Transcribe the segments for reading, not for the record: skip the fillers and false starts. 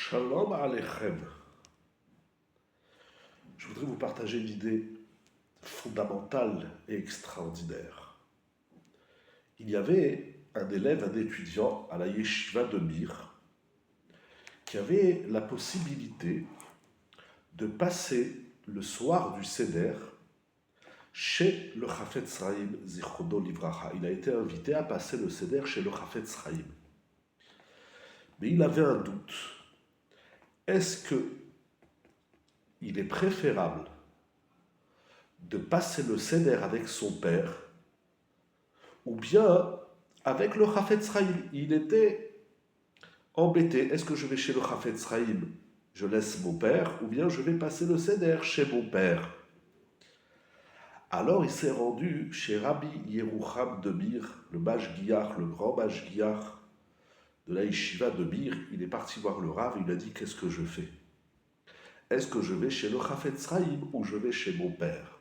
Shalom Aleichem. Je voudrais vous partager une idée fondamentale et extraordinaire. Il y avait un élève, un étudiant à la yeshiva de Mir qui avait la possibilité de passer le soir du Seder chez le Chafetz Chaim Zichrono Livracha. Il a été invité à passer le Seder chez le Chafetz Chaim. Mais il avait un doute. Est-ce qu'il est préférable de passer le Seder avec son père ou bien avec le Chafetz Chaim? Il était embêté. Est-ce que je vais chez le Chafetz Chaim, je laisse mon père, ou bien je vais passer le Seder chez mon père? Alors il s'est rendu chez Rabbi Yerucham de Mir, le Mashgiach, le grand Mashgiach de la yeshiva de Mir. Il est parti voir le Rav, il a dit: qu'est-ce que je fais? Est-ce que je vais chez le Chafetz Chaim ou je vais chez mon père?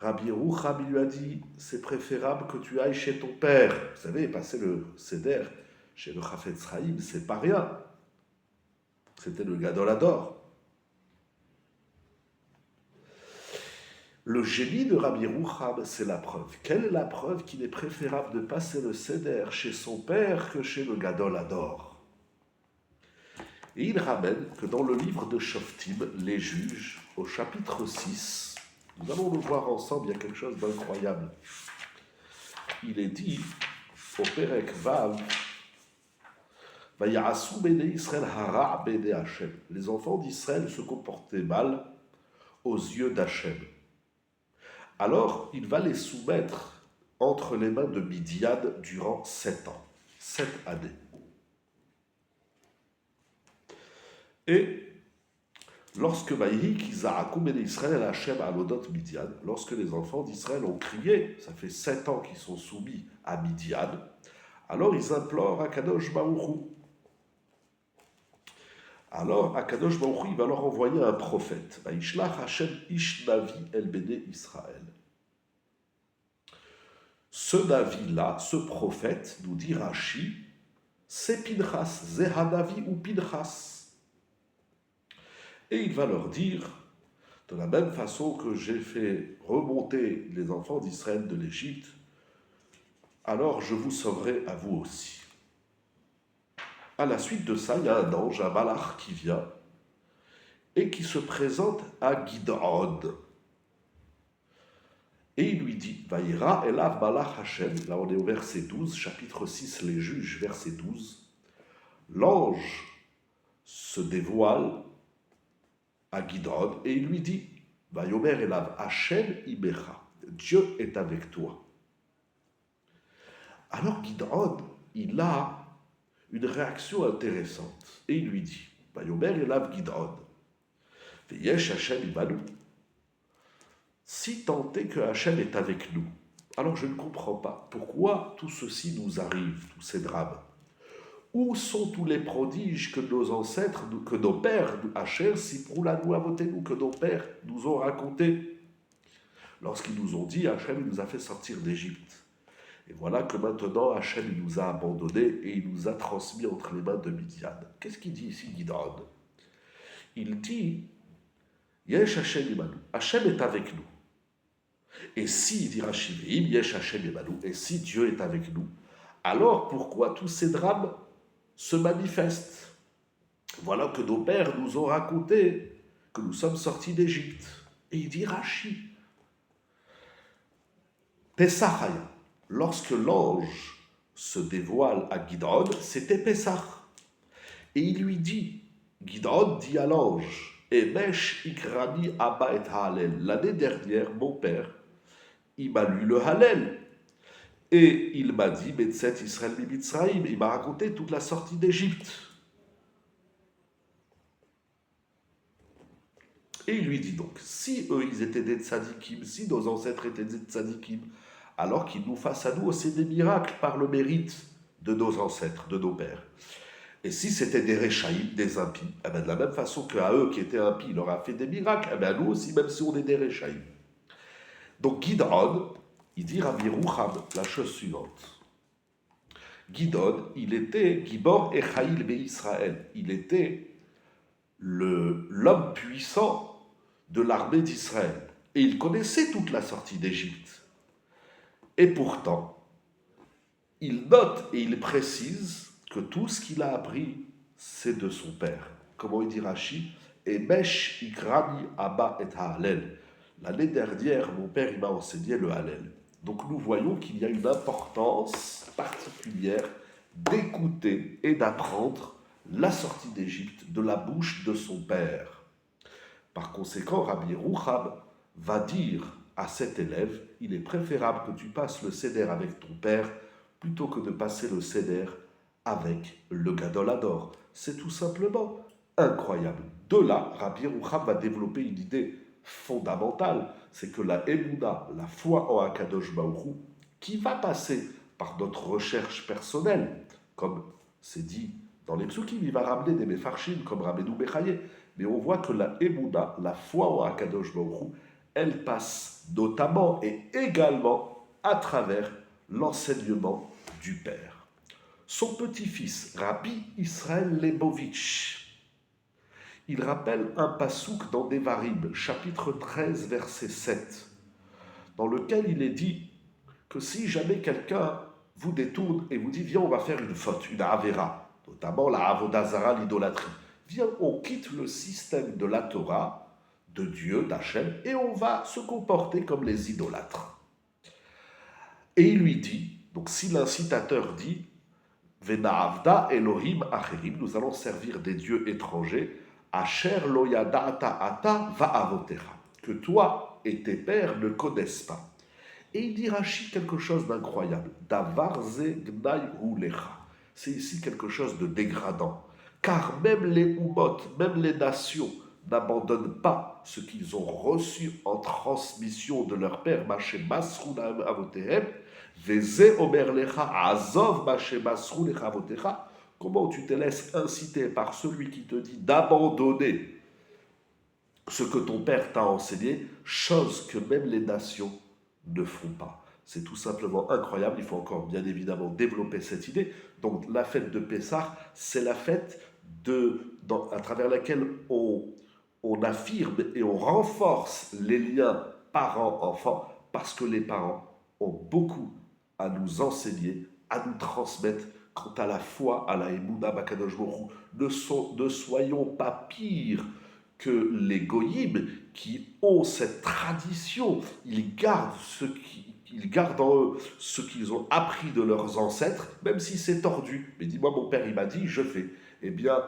Rabbi Yerucham lui a dit: c'est préférable que tu ailles chez ton père. Vous savez, passer le Seder chez le Chafetz Chaim, c'est pas rien. C'était le Gadol Hador. Le génie de Rabbi Yerucham, c'est la preuve. Quelle est la preuve qu'il est préférable de passer le Seder chez son père que chez le Gadol Hador? Et il ramène que dans le livre de Shoftim, les juges, au chapitre 6, nous allons le voir ensemble, il y a quelque chose d'incroyable. Il est dit au Perek Vav, Vaya'asu bnei Israël hara bnei Hashem. Les enfants d'Israël se comportaient mal aux yeux d'Hachem. Alors, il va les soumettre entre les mains de Midian durant 7 ans, 7 années. Et lorsque lorsque les enfants d'Israël ont crié, ça fait 7 ans qu'ils sont soumis à Midian, alors ils implorent Akadosh Baruch Hu. Alors Akadosh Baruch Hu, il va leur envoyer un prophète. Vaishlach Hashem ish navi el bnei Israël. Ce navi-là, ce prophète, nous dit Rashi, c'est Pinchas, Zehanavi ou Pinchas. Et il va leur dire, de la même façon que j'ai fait remonter les enfants d'Israël de l'Égypte, alors je vous sauverai à vous aussi. À la suite de ça, il y a un ange, un malach qui vient et qui se présente à Gid'on. Et il lui dit, Vaïra elav malach Hashem, là on est au verset 12, chapitre 6, les juges, verset 12. L'ange se dévoile à Gid'on et il lui dit, Vayomer elav Hashem imecha, Dieu est avec toi. Alors Gid'on, il a une réaction intéressante et il lui dit, Vayomer elav Gid'on, Veyesh Hashem imanu. Si tant est que Hachem est avec nous, alors je ne comprends pas pourquoi tout ceci nous arrive, tous ces drames. Où sont tous les prodiges que nos ancêtres, que nos pères, Hachem, Siprou Lanou Avotenu, que nos pères nous ont racontés lorsqu'ils nous ont dit Hachem nous a fait sortir d'Égypte. Et voilà que maintenant Hachem nous a abandonnés et il nous a transmis entre les mains de Midian. Qu'est-ce qu'il dit ici, Gid'on? Il dit Yesh Hachem imanu, Hachem est avec nous. Et si, dit Rashi, Yesh Hashem imanu, et si Dieu est avec nous, alors pourquoi tous ces drames se manifestent? Voilà que nos pères nous ont raconté que nous sommes sortis d'Égypte. Et il dit Rashi, Pesachaya, lorsque l'ange se dévoile à Gid'on, c'était Pesach. Et il lui dit, Gid'on dit à l'ange, Emesh ikrani abba et ha'alel. L'année dernière, mon père, il m'a lu le Hallel. Et il m'a dit, Metzet Israël mi Mitzraïm. Il m'a raconté toute la sortie d'Égypte. Et il lui dit donc, si eux, ils étaient des tzadikim, si nos ancêtres étaient des tzadikim, alors qu'ils nous fassent à nous aussi des miracles par le mérite de nos ancêtres, de nos pères. Et si c'était des réchaïm, des impies, eh bien de la même façon qu'à eux qui étaient impies, il leur a fait des miracles, eh bien à nous aussi, même si on est des réchaïm. Donc Gid'on, il dit Rabbi Yerucham la chose suivante. Gidon, il était Gibor Echaïl Be Israël. Il était l'homme puissant de l'armée d'Israël. Et il connaissait toute la sortie d'Égypte. Et pourtant, il note et il précise que tout ce qu'il a appris, c'est de son père. Comment il dit Rashi? Et Mesh Ikrani Abba et Haalel. L'année dernière, mon père il m'a enseigné le Hallel. Donc nous voyons qu'il y a une importance particulière d'écouter et d'apprendre la sortie d'Égypte de la bouche de son père. Par conséquent, Rabbi Yerucham va dire à cet élève, il est préférable que tu passes le Seder avec ton père plutôt que de passer le Seder avec le Gadol Hador. C'est tout simplement incroyable. De là, Rabbi Yerucham va développer une idée fondamentale, c'est que la Emouna, la foi en Akadosh Baruch Hu, qui va passer par notre recherche personnelle, comme c'est dit dans les psukim, il va ramener des mefarshim comme Rabbeinu Bechaye, mais on voit que la Emouna, la foi en Akadosh Baruch Hu, elle passe notamment et également à travers l'enseignement du Père. Son petit-fils, Rabbi Israël Lebovitch, il rappelle un pasouk dans Devarim, chapitre 13, verset 7, dans lequel il est dit que si jamais quelqu'un vous détourne et vous dit « Viens, on va faire une faute, une avera », notamment la avodazara, l'idolâtrie. Viens, on quitte le système de la Torah, de Dieu, d'Hachem, et on va se comporter comme les idolâtres. Et il lui dit, donc si l'incitateur dit « Vena'avda Elohim acherim », nous allons servir des dieux étrangers, Asher lo yada'ata ata va'avotecha, que toi et tes pères ne connaissent pas. Et il dit Rashi quelque chose d'incroyable. Davar ze gnai hu lecha. C'est ici quelque chose de dégradant. Car même les Umot, même les nations, n'abandonnent pas ce qu'ils ont reçu en transmission de leur père, Maché Masrou Avotehem, Veze Omer lecha Azov Maché Masrou lecha Avotecha. Comment tu te laisses inciter par celui qui te dit d'abandonner ce que ton père t'a enseigné, chose que même les nations ne font pas. C'est tout simplement incroyable, il faut encore bien évidemment développer cette idée. Donc la fête de Pessah, c'est la fête à travers laquelle on affirme et on renforce les liens parents-enfants, parce que les parents ont beaucoup à nous enseigner, à nous transmettre quant à la foi, à la Emouna Bakadosh Baruch Hu. Ne soyons pas pires que les goyim qui ont cette tradition. Ils gardent en eux ce qu'ils ont appris de leurs ancêtres, même si c'est tordu. Mais dis-moi, mon père, il m'a dit, je fais. Eh bien,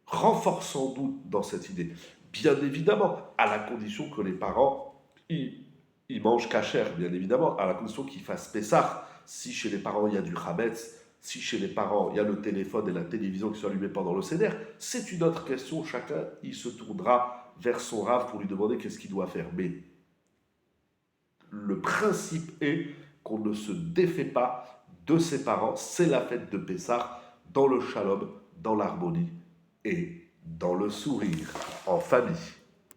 renforçons-nous dans cette idée. Bien évidemment, à la condition que les parents, ils mangent kasher, bien évidemment, à la condition qu'ils fassent Pessah. Si chez les parents, il y a du Hametz, si chez les parents, il y a le téléphone et la télévision qui sont allumés pendant le Seder, c'est une autre question. Chacun, il se tournera vers son rave pour lui demander qu'est-ce qu'il doit faire. Mais le principe est qu'on ne se défait pas de ses parents. C'est la fête de Pessah, dans le shalom, dans l'harmonie et dans le sourire, en famille.